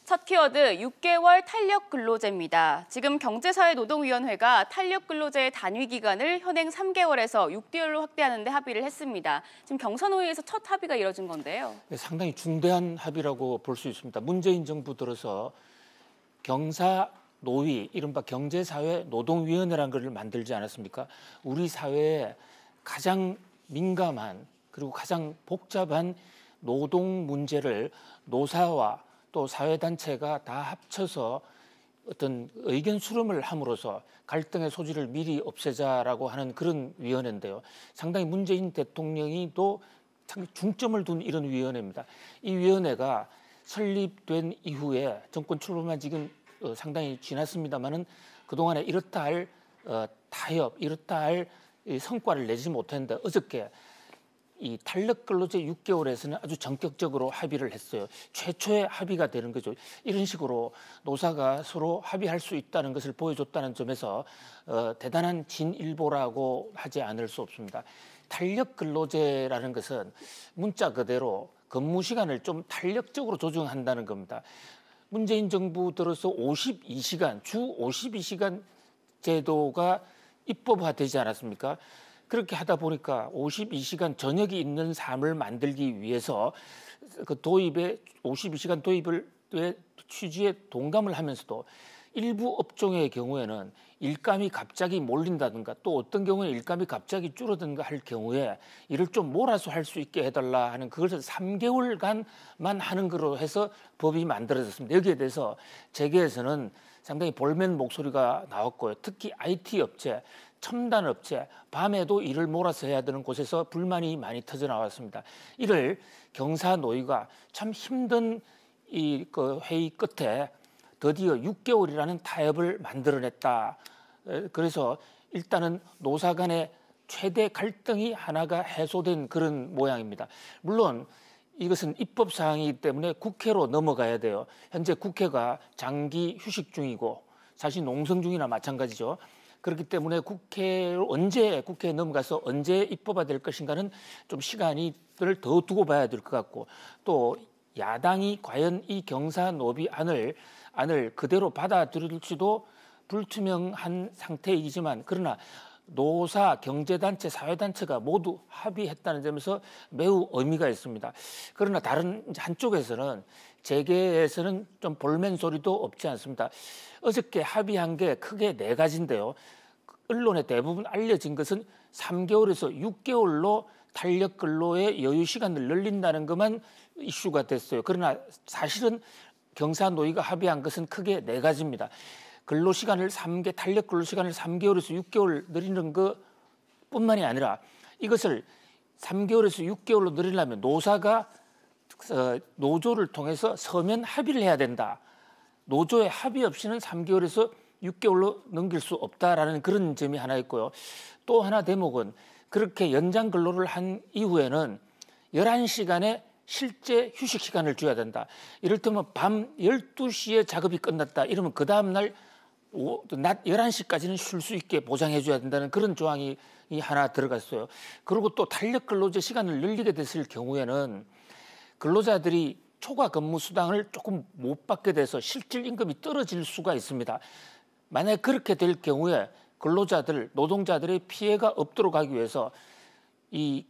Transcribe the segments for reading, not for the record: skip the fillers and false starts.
첫 키워드 6개월 탄력 근로제입니다. 지금 경제사회노동위원회가 탄력 근로제의 단위 기간을 현행 3개월에서 6개월로 확대하는 데 합의를 했습니다. 지금 경사노위에서 첫 합의가 이뤄진 건데요. 네, 상당히 중대한 합의라고 볼 수 있습니다. 문재인 정부 들어서 경사노위, 이른바 경제사회노동위원회라는 것을 만들지 않았습니까? 우리 사회에 가장 민감한 그리고 가장 복잡한 노동 문제를 노사와 또 사회단체가 다 합쳐서 어떤 의견 수렴을 함으로써 갈등의 소지를 미리 없애자라고 하는 그런 위원회인데요. 상당히 문재인 대통령이 또 상당히 중점을 둔 이런 위원회입니다. 이 위원회가 설립된 이후에 정권 출범한 지금 상당히 지났습니다만은 그동안에 이렇다 할 타협, 이렇다 할 성과를 내지 못했는데 어저께 이 탄력 근로제 6개월에서는 아주 전격적으로 합의를 했어요. 최초의 합의가 되는 거죠. 이런 식으로 노사가 서로 합의할 수 있다는 것을 보여줬다는 점에서 대단한 진일보라고 하지 않을 수 없습니다. 탄력 근로제라는 것은 문자 그대로 근무 시간을 좀 탄력적으로 조정한다는 겁니다. 문재인 정부 들어서 52시간, 주 52시간 제도가 입법화되지 않았습니까? 그렇게 하다 보니까 52시간 저녁이 있는 삶을 만들기 위해서 그 도입에 52시간 도입을 취지에 동감을 하면서도 일부 업종의 경우에는 일감이 갑자기 몰린다든가 또 어떤 경우에 일감이 갑자기 줄어든가 할 경우에 이를 좀 몰아서 할 수 있게 해달라 하는 그것을 3개월간만 하는 거로 해서 법이 만들어졌습니다. 여기에 대해서 재계에서는 상당히 볼멘 목소리가 나왔고요. 특히 IT 업체, 첨단 업체, 밤에도 일을 몰아서 해야 되는 곳에서 불만이 많이 터져 나왔습니다. 이를 경사노위가 참 힘든 그 회의 끝에 드디어 6개월이라는 타협을 만들어냈다. 그래서 일단은 노사 간의 최대 갈등이 하나가 해소된 그런 모양입니다. 물론 이것은 입법 사항이기 때문에 국회로 넘어가야 돼요. 현재 국회가 장기 휴식 중이고 사실 농성 중이나 마찬가지죠. 그렇기 때문에 언제 국회에 넘어가서 언제 입법화 될 것인가는 좀 시간을 더 두고 봐야 될 것 같고 또 야당이 과연 이 경사노비 안을 그대로 받아들일지도 불투명한 상태이지만 그러나 노사, 경제단체, 사회단체가 모두 합의했다는 점에서 매우 의미가 있습니다. 그러나 다른 한쪽에서는 재계에서는 좀 볼멘 소리도 없지 않습니다. 어저께 합의한 게 크게 4가지인데요. 언론에 대부분 알려진 것은 3개월에서 6개월로 탄력 근로의 여유 시간을 늘린다는 것만 이슈가 됐어요. 그러나 사실은 경사노위가 합의한 것은 크게 4가지입니다. 탄력 근로 시간을 3개월에서 6개월 늘리는 것뿐만이 아니라 이것을 3개월에서 6개월로 늘리려면 노사가 노조를 통해서 서면 합의를 해야 된다. 노조의 합의 없이는 3개월에서 6개월로 넘길 수 없다라는 그런 점이 하나 있고요. 또 하나 대목은 그렇게 연장 근로를 한 이후에는 11시간의 실제 휴식 시간을 줘야 된다. 이를테면 밤 12시에 작업이 끝났다. 이러면 그 다음날 낮 11시까지는 쉴 수 있게 보장해 줘야 된다는 그런 조항이 하나 들어갔어요. 그리고 또 탄력 근로제 시간을 늘리게 됐을 경우에는 근로자들이 초과 근무 수당을 조금 못 받게 돼서 실질 임금이 떨어질 수가 있습니다. 만약 그렇게 될 경우에 노동자들의 피해가 없도록 하기 위해서 이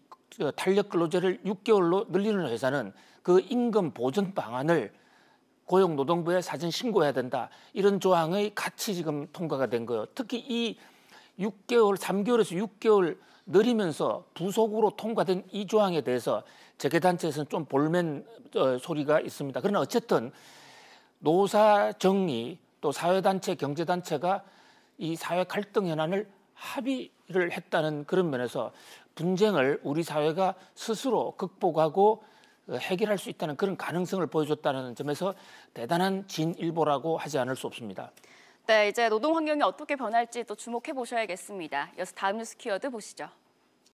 탄력 근로제를 6개월로 늘리는 회사는 그 임금 보전 방안을 고용노동부에 사전 신고해야 된다. 이런 조항의 같이 지금 통과가 된 거예요. 특히 이 3개월에서 6개월 늘리면서 부속으로 통과된 이 조항에 대해서 재계단체에서는 좀 볼멘 소리가 있습니다. 그러나 어쨌든 노사 정의 또 사회단체, 경제단체가 이 사회 갈등 현안을 합의를 했다는 그런 면에서 분쟁을 우리 사회가 스스로 극복하고 해결할 수 있다는 그런 가능성을 보여줬다는 점에서 대단한 진일보라고 하지 않을 수 없습니다. 네, 이제 노동 환경이 어떻게 변할지 또 주목해 보셔야겠습니다. 이어서 다음 뉴스 키워드 보시죠.